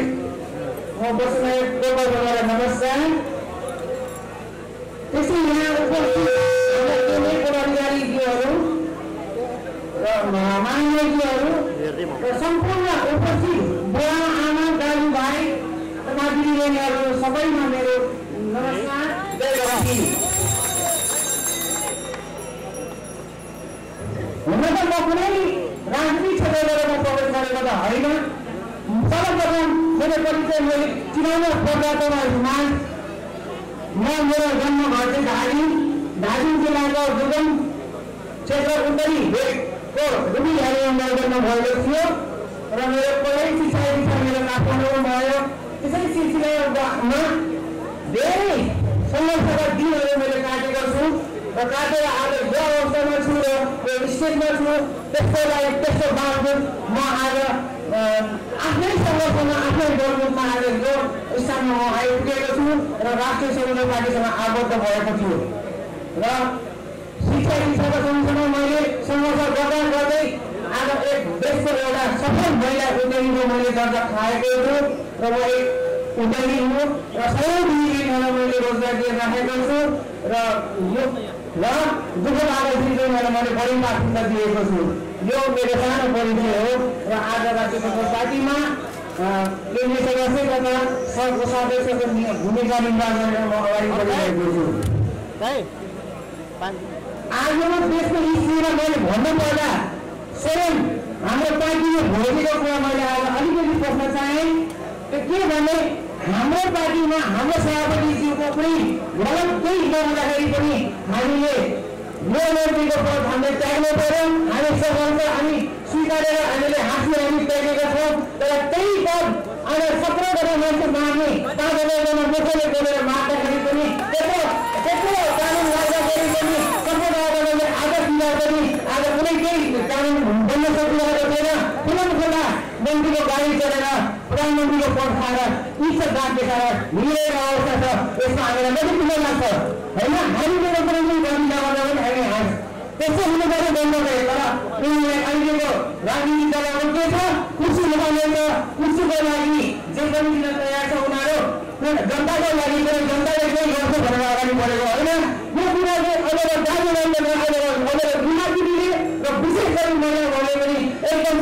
S3: म बसुमाया गोपालबाट नमस्कार त्यसै यहाँ उपस्थित केन्द्रीय पदाधिकारीज्यूहरू र माननीयज्यूहरू र सम्पूर्ण उपस्थित बुवा आमा दाजुभाइ तथा दिदीबहिनीहरू सबैमा मेरो नमस्कार जय हुन त म कुनै राजनीतिक क्षेत्रबाट म प्रवेश गरेको त होइन सर्वप्रथम मेरो परिचय मैले चिनाउन पर्दामा हिमाल म मेरो जन्म घर चाहिँ धादिङ जिल्लाको दुर्गम क्षेत्र उत्तरी भेगको रुबीहारी अञ्चलमा भएको थियो र मेरो पहिल्यै शिक्षा मेरो काठमाडौँमा भयो त्यसै सिलसिलामा धेरै सङ्घर्षका दिनहरू मैले काटेको छु र काटेर आज जो अवस्थामा छु र यो स्टेजमा छु त्यसको बावजुद म आज आफ्नै सङ्घर्षमा आफ्नै दलमा आज यो स्थानमा म आइपुगेको छु र राष्ट्रिय स्वतन्त्र पार्टीसँग आबद्ध भएको छु र शिक्षा दिशाको सँगसँगै मैले सङ्घर्ष गर्दा गर्दै आज एक देशको एउटा सफल महिला उद्यमीको मैले दर्जा खाएको छु र म एक उद्यमी हुँ र सबै दिदीबहिनीहरूलाई मैले रोजगार दिइराखेको छु र दुःख लागेपछि मैले बढी प्राथमिकता दिएको छु यो मेरो सानो परिचय हो र आज राष्ट्रिय स्वतन्त्र पार्टीमा केन्द्रीय सदस्य तथा सङ्घको सदस्यको भूमिका निर्वाह गरेर म अगाडि बढिरहेको छु आजको देशको हिस्ट्रीमा मैले भन्नुपर्दा स्वयं हाम्रो पार्टीले भोलिको कुरा मैले आज अलिकति प्रश्न चाहेँ के भने हाम्रो पार्टीमा हाम्रो सभापतिज्यूको पनि गलत केही नहुँदाखेरि पनि हामीले
S2: यो मन्त्रीको पद हामीले त्याग्नु पर्यो। हामी सघाउँछ, हामी स्वीकारेर हामीले हाँसी हामी त्यागेका छौँ। तर त्यही पद आज 17 जना मान्छे मार्ने 5 जना मुखले बोलेर मार्दाखेरि पनि त्यत्रो कानुन लाग्दाखेरि पनि 17 जनाले आदर्श दिँदा पनि आज कुनै केही कानुन बन्न सकिरहेको छैन। फिल्म खोला मन्त्रीको गाडी चढेर प्रधानमन्त्रीको पद खाएर इज्जत दाग देखाएर हिँडेको अवस्था छ। यसमा हामीलाई मात्रै किन लाग्छ होइन? हामीले पनि गर्मी नगर्दा पनि हामी हाँस त्यस्तो हुनु पर्यो बन्दै। तर उनीहरूलाई अहिलेको राजनीति दलहरू के छ? कुर्सी लगाउने छ, कुर्सीको लागि जे पनि दिन तयार छ उनीहरू। जनताको लागि पनि जनताले केही गर्छ भनेर अगाडि बढेको होइन। यो कुरा चाहिँ अब दार्जिलिङले बुझाइदिने र विशेष गरी मैले भने पनि एकदम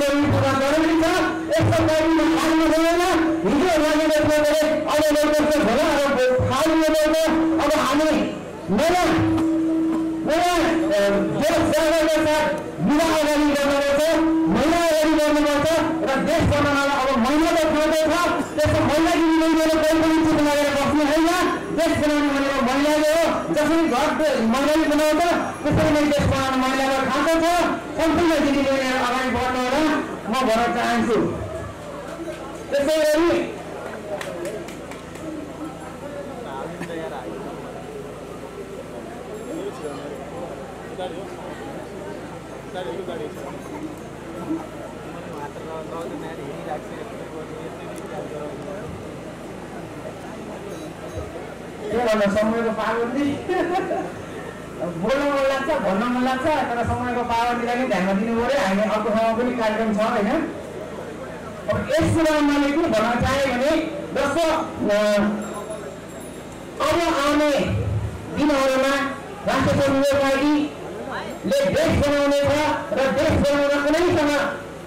S2: जरुरी छ। यस्तो गाडीमा लाग्नु भएन। हिजो लागेको थियो भने अब लोकतन्त्र होला र फाल्नु पर्छ। अब हामी नयाँ जोसजागरका साथ युवा अगाडि गर्नुपर्छ, महिला अगाडि गर्नुपर्छ र देश बनाउनलाई अब महिलाको खाँदै छ। त्यसको महिलाको महिलाले कोही पनि चुप लागेर बस्नु होइन। देश बनाउनु भनेको महिलाले हो। जसरी घर महिलाले बनाउँछ त्यसरी नै देश बनाउनु महिलाको खाँदो छ। सम्पूर्ण दिदीबहिनी अगाडि बढ्नु होला म भन्न चाहन्छु। त्यसै गरी समयको पाबन्दी बोल्न मन लाग्छ, भन्न मन लाग्छ, तर समयको पाबन्दीलाई पनि ध्यानमा दिनु पर्यो। हामी अर्को ठाउँमा पनि कार्यक्रम छ होइन। अब यस कुरामा मैले के भन्न चाहेँ भने जस्तो अब आउने दिनहरूमा राष्ट्रिय स्वतन्त्र पार्टीले देश बनाउने छ र देश बनाउन कुनैसँग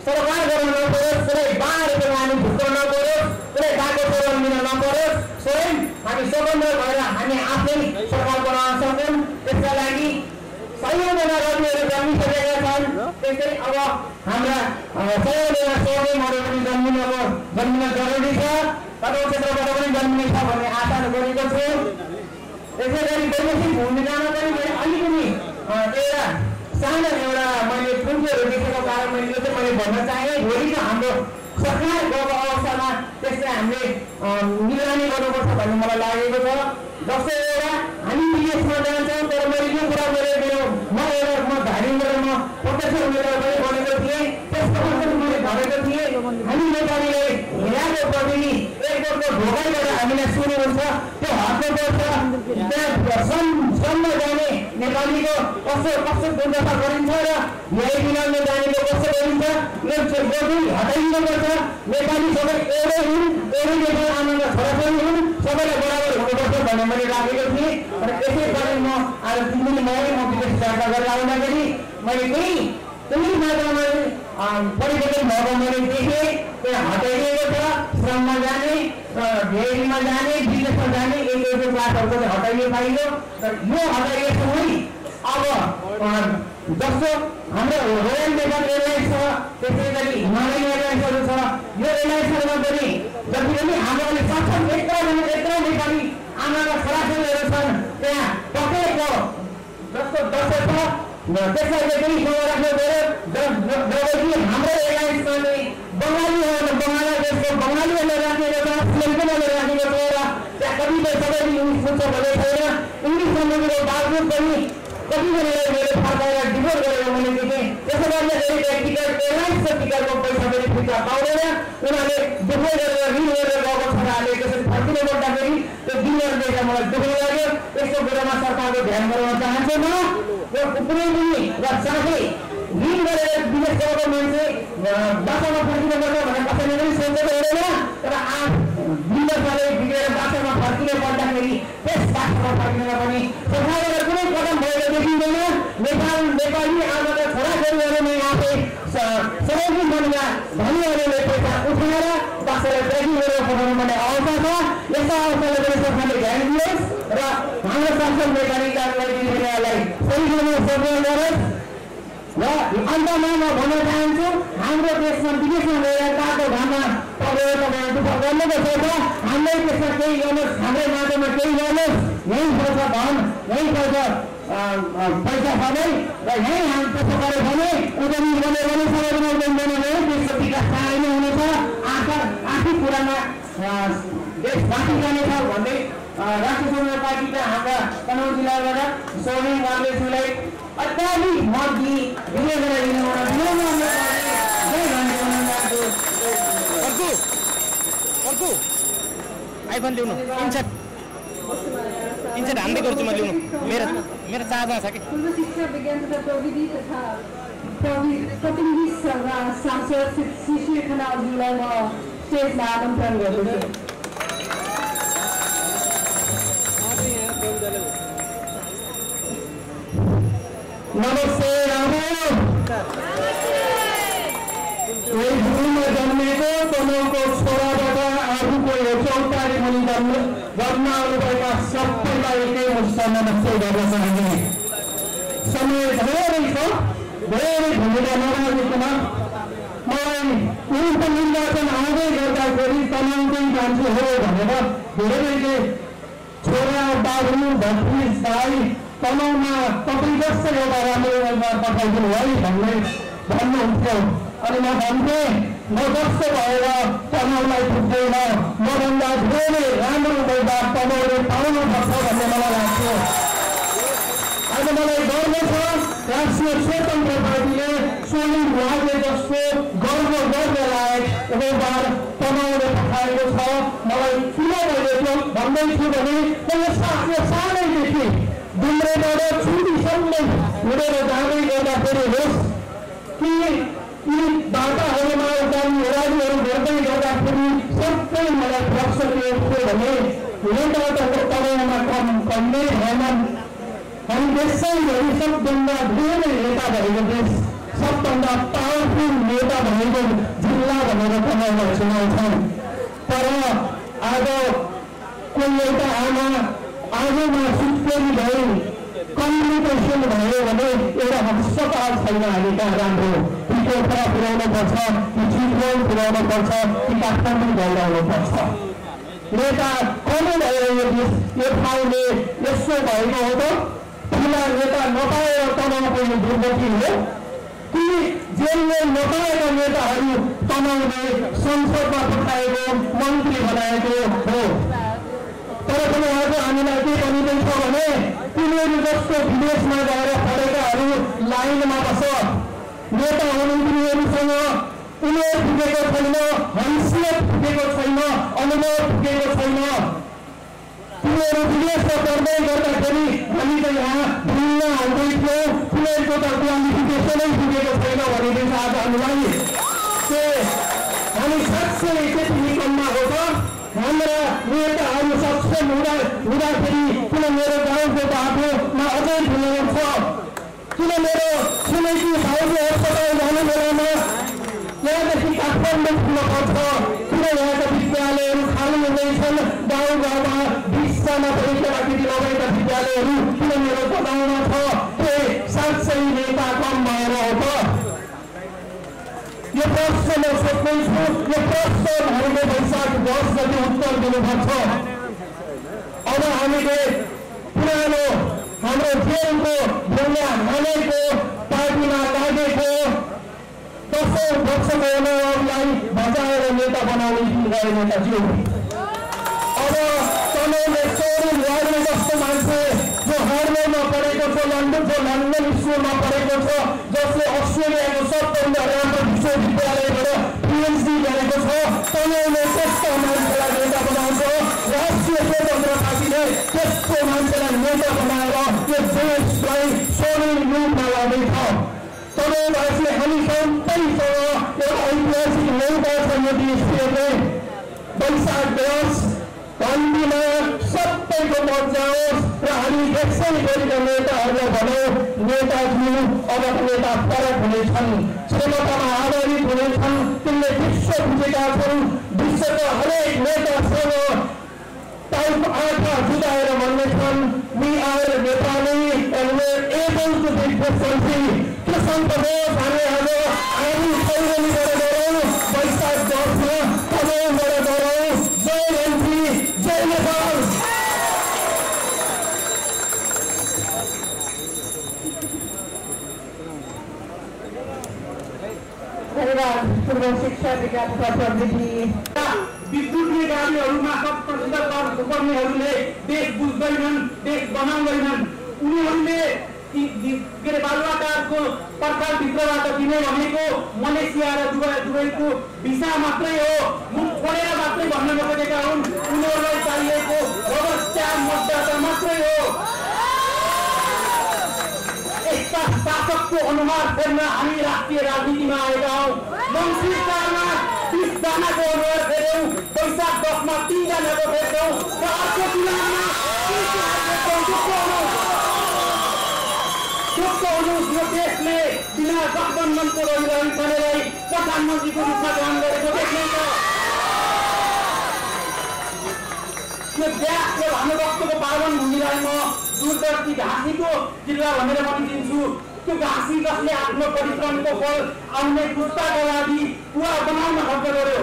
S2: सरकार गर्न नपरोस्, कुनै बाँडेर हामी भुक्न नपरोस्, कुनै बाटो चलन दिन नपरोस्। स्वयं हामी स्वतन्त्र भएर हामी आफै सरकार बनाउन सकौँ। त्यसका लागि सयौँजना रविहरू जन्मिसकेका छन्। त्यसै अब हाम्रा सयौँजना स्वर्गीयहरू पनि जन्मिन जरुरी छ। तपाईँको क्षेत्रबाट पनि जन्मिने छ भन्ने आशा गरेको छु। त्यसै गरी वैदेशिक भूमिकामा पनि मैले अलिकति एउटा सानो मैले पुँजीहरू देखेको कारण मैले भन्न चाहेँ। भोलिको हाम्रो सरकार गएको अवस्थामा त्यसलाई हामीले निगरानी गर्नुपर्छ भन्ने मलाई लागेको छ। जस्तै एउटा हामी विदेशमा जान्छौँ, तर मैले यो कुरा म धारिङबाट म प्रत्यक्ष उम्मेदवार पनि बनेको थिएँ। त्यसको पनि मैले भनेको थिएँ हामी नेपालीलाई हिँडाको प्रतिनिधि एकपल्ट ढोकाइबाट हामीलाई सुन्नुहुन्छ, त्यो हट्नुपर्छ। त्यहाँ श्रममा जाने नेपालीको कस्तो दुर्दशा गरिन्छ र न्याय दिलाउन जानेको कस्तो गरिन्छ यो हटाइदिनुपर्छ। नेपाली सबै एउटै हुन्, एउटै नेपाली आमाका छोराछोरी हुन्, सबैलाई बराबर हुनुपर्छ भन्ने मैले राखेको थिएँ। र यसै कारण म आज 3 दिन भयो म विदेश दर्ता गरेर आउँदाखेरि मैले त्यही मात्रामा परिवर्तन भएको मैले देखेँ। त्यहाँ हटाइदिएको छ। श्रममा जाने, डेरीमा जाने, विदेशमा जाने एक क्लासहरूको चाहिँ हटाइयो पाइयो। तर यो हटाइएसँगै अब जस्तो हाम्रो रोयल नेपाल एयरलाइन्स छ, त्यसै गरी हिमालयन एयरलाइन्सहरू छ। यो एयरलाइन्सहरूमा पनि जति पनि हाम्रो सक्षम यत्रो नेपाली आमाका छोराछोरीहरू छन् त्यहाँ टक्कै जस्तो दसैँ छ त्यसैले पनि खबर राख्नु पर्यो। जबकि हाम्रो एयरलाइन्समा चाहिँ बङ्गलादेशको बङ्गालीहरूले राखेको छ, श्रीलङ्कनहरूले राखेको छ र त्यहाँ कतिपय सबैले इङ्ग्लिस बुझ्छ भन्ने छैन। इङ्ग्लिस समझनुको बावजुद पनि कतिजनाले मैले फर्काएर डिभोर्स गरेर मैले देखेँ। त्यसो गर्दाखेरि टिकट एयरलाइन्सको टिकटको पैसा पनि फिर्ता पाउँदैन। उनीहरूले डिभोर्स गरेर ऋण गरेर गएको छोराहरूले त्यसरी फर्किनु पर्दाखेरि त्यो दिनहरू देखेर मलाई दुःख लाग्यो। यस्तो कुरामा सरकारको ध्यान गराउन चाहन्छु म। यो कुनै पनि र साथै ऋण गरेर विदेश गएको मान्छे बासामा फर्किनुपर्छ भनेर कसैले पनि सोचेको हुँदैन। तर विदेशले बिग्रेर बासामा फर्किनु पर्दाखेरि त्यस बासामा फर्किन पनि सरकारबाट कुनै कदम भएको देखिँदैन। नेपाली आमाका छोराछोरीहरूले आफै सहयोगी बनेका धनीहरूले पैसा उठाएर बासालाई ट्रेकिङ गरेर पठाउनु पर्ने अवस्था छ। यस्तो अवस्थालाई पनि सरकारले ध्यान दियोस् र हाम्रो सक्षम वैज्ञानिकहरूलाई दिदीबहिनीहरूलाई सही ठाउँमा सोध्न गरोस्। र अन्तमा म भन्न चाहन्छु हाम्रो देशमा विदेशमा गएर तातो घाममा तपाईँ दुःख गर्नुपर्छ त हामीलाई त्यसमा केही गर्नुहोस् हाम्रै बाटोमा केही गर्नुहोस् यहीँ पर्छ धन यहीँ पर्छ पैसा सबै र यहीँ हामी त्यसो गऱ्यो भने उद्यमी बन्यो भने सबैजना उद्यमी बन्यो भने देशको विकास चाँडै नै हुनेछ आफै कुरामा देश बाँकी जानेछ भन्दै राष्ट्रिय जनता पार्टीका हाम्रा तनहुँ जिल्लाबाट स्वर्णिम काङ्ग्रेसलाई अत्याधिक मत विजय गराइदिनु
S4: आइफोन ल्याउनु इन्सेट हान्दै गर्छु म ल्याउनु मेरो चार्जमा छ कि
S3: पूर्व शिक्षा विज्ञान तथा प्रविधि तथा प्रतिनिधि सभा सांसद श्री खनालजीलाई म स्टेजमा आमन्त्रण गर्दछु।
S2: नमस्ते यही भूमिमा जन्मेको तनहुँको छोराबाट आफूको यो 14 मुनि गर्न आउनुभएका सबैलाई एकै मुष्ट नमस्ते गर्न चाहन्थे। समय धेरै छ, धेरै भूमिका नराखेकोमा मलाई उनको निर्वाचन आउँदै गर्दाखेरि तनहुँकै मान्छे हो भनेर धेरैले छोरा बाबु भतिज भाइ तनहुँमा तपाईँ जस्तो एउटा राम्रो उम्मेदवार पठाइदिनु है भन्नुहुन्थ्यो। अनि म भन्थेँ म जस्तो भएर तनहुँलाई पुग्दैन, मभन्दा धेरै राम्रो उम्मेदवार तनहुँले पाउनुपर्छ भन्ने मलाई लाग्थ्यो। आज मलाई गर्व छ राष्ट्रिय स्वतन्त्र पार्टीले स्वर्णिम लागे जस्तो गर्व गर्न लायक उम्मेदवार तनहुँले पठाएको छ। मलाई किन मैले त्यो भन्दैछु भने मैले सानैदेखि डुम्रेबाट छुटीसम्म उडेर जाँदै गर्दाखेरि होस् कि यी बाटाहरूमा उडानहरू गर्दै गर्दाखेरि सबै मलाई प्रश्न के थियो भने नेताको तनहुँमा कम्दै भएनन्। हामी देशैभरि सबभन्दा धेरै नेता भएको देश, सबभन्दा पावरफुल नेता भएको जिल्ला भनेर तनहुँलाई सुनाउँछन्। तर आज कोही एउटा आमा आगोमा सुत्केरी भई कम्युनिकेसन भयो भने एउटा अस्पताल छैन हामी कहाँ राम्रो, कि कोठा पुर्याउनु पर्छ, कि चितवन पुर्याउनु पर्छ, कि काठमाडौँ गइरहनु पर्छ। नेता कमी भयो यो ठाउँले यस्तो भएको हो त ठुला नेता नपाएर तनहुँको यो दुर्गति हो कि जेलले नपाएका नेताहरू तनहुँले संसदमा पठाएको मन्त्री बनाएको हो। तर पनि आज हामीलाई के भनिँदैछ भने तिनीहरू जस्तो विदेशमा गएर पढेकाहरू लाइनमा बस, नेता हुनु तिनीहरूसँग उमेर पुगेको छैन, हैसियत पुगेको छैन, अनुभव पुगेको छैन। तिनीहरू विदेशमा पढ्दै गर्दाखेरि हामी त यहाँ भिन्न हुँदै थियौँ, तिनीहरूको त क्वालिफिकेसनै पुगेको छैन भनिदिन्छ आज हामीलाई। हामी साँच्चै त्यति निकममा हो त हाम्रा नेताहरू सक्षम हुँदाखेरि किन मेरो गाउँको बाटोमा अझै ठुलो छ, किन मेरो छिमेकी भाइले अस्पताल जाने बेलामा यहाँदेखि काठमाडौँ पुग्न पर्छ, किन यहाँका विद्यालयहरू खाली हुँदैछन्, गाउँ गाउँमा 20 जना केटाकेटी लगाएका विद्यालयहरू किन मेरो गाउँमा छ, के साँच्चै नेता कम भएर हो त? यो प्रश्न म सोध्दैछु, यो प्रश्न हामीले वैशाख 10 गते उत्तर दिनुपर्छ। अब हामीले पुरानो हाम्रो जेलको ढुङ्गा हानेको पार्टीमा लागेको 10औं वर्षको अनुभवलाई बचाएर नेता बनाउने गरे नेताज्यू। अब तनहुँले स्वर्णिम लागे जस्तो मान्छे जो हार्वर्डमा पढेको छ, लन्डन स्कुलमा पढेको छ, जसले अस्ट्रेलियाको सबभन्दा राम्रो विश्वविद्यालयबाट PhD गरेको छ, तनहुँले त्यस्तो मान्छेलाई नेता बनाउँछ। राष्ट्रिय स्वतन्त्र पार्टीले त्यस्तो मान्छेलाई नेता बनाएर यो देशलाई स्वर्णिम युगमा लाँदैछ। तनहुँवासी हामी सबैसँग एउटा ऐतिहासिक नेता छ यो देशले। वैशाख 10 कन्तीमा सबैको मत जाओस् र हामी यसै गरेका नेताहरूलाई भनौँ नेताज्यू अबका नेता फरक हुनेछन्, क्षमतामा आधारित हुनेछन्, तिनले विश्व बुझेका छन्। विश्वका हरेक नेतासँग टाइप आँखा जुटाएर भन्नेछन् we are Nepali and we are able to make this country। के सन्तोष हामी आज आफू सैनिकहरू गरौँ वैशाख 10 मा
S3: धन्यवाद पूर्व शिक्षा विकास तथा प्रविधि
S2: विद्युतीय गाडीहरूमा 100% कर गर्नेहरूले देश बुझ्दैनन्, देश बनाउँदैनन्। उनीहरूले बालुवाटारको पर्खालभित्रबाट दिने भनेको मलेसिया र दुबईको भिसा मात्रै हो, मुख छोडेर मात्रै भन्न नसकेका हुन्। उनीहरूलाई चाहिएको रबर स्ट्याम्प मतदाता मात्रै हो। यस्ता शासकको अनुहार फेर्न हामी राष्ट्रिय राजनीतिमा आएका हौँ। मन्त्रीकालमा 20 जनाको अनुहार फेर्यौँ, वैशाख 10 मा 3 जनाको फेर्छौँ र अर्को चुनावमा 30 जनाको यो देशले बिना गठबन्धनको रहिरहन खानेलाई प्रधानमन्त्रीको रूपमा ग्रहण गरेको देखिन्छ। यो देशको भानुभक्तको पावन भूमिलाई म दूरदर्शी घाँसीको जिल्ला भनेर भनिदिन्छु। त्यो घाँसी जसले आफ्नो परिश्रमको फल आउने पुस्ताका लागि पुरा बनाउन खर्च गर्यो,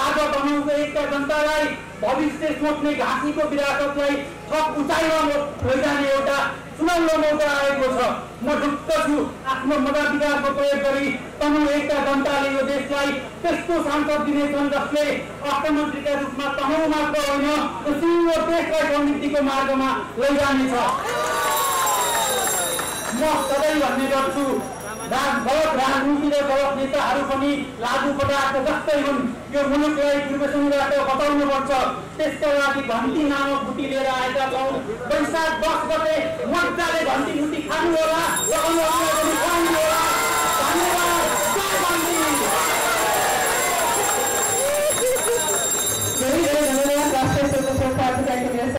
S2: आज बनाउँदै एकता जनतालाई भविष्य सोच्ने घाँसीको विरासतलाई थप उचाइमा लैजाने एउटा सुनौलो मौका आएको छ। म ढुक्क छु आफ्नो मताधिकारको प्रयोग गरी तनहुँ एकता जनताले यो देशलाई त्यस्तो सांसद दिनेछन् जसले अर्थमन्त्रीका रूपमा तनहुँ मात्र होइन, यो सिङ्गो देशलाई समृद्धिको मार्गमा लैजानेछ। म सधैँ भन्ने गर्छु, गलत राजनीति र गलत नेताहरू पनि लागू पदार्थ जस्तै हुन्। यो मुलुकलाई दुर्व्यसनबाट बचाउनुपर्छ। त्यसका लागि घन्टी नामक बुटी लिएर आएका छौँ। वैशाख 10 गते मजाले घन्टी बुटी खानु होला र अनुहारलाई पनि खानु होला। धन्यवाद। जय घन्टी।
S3: धेरै धेरै धन्यवाद राष्ट्रिय स्वतन्त्र पार्टीका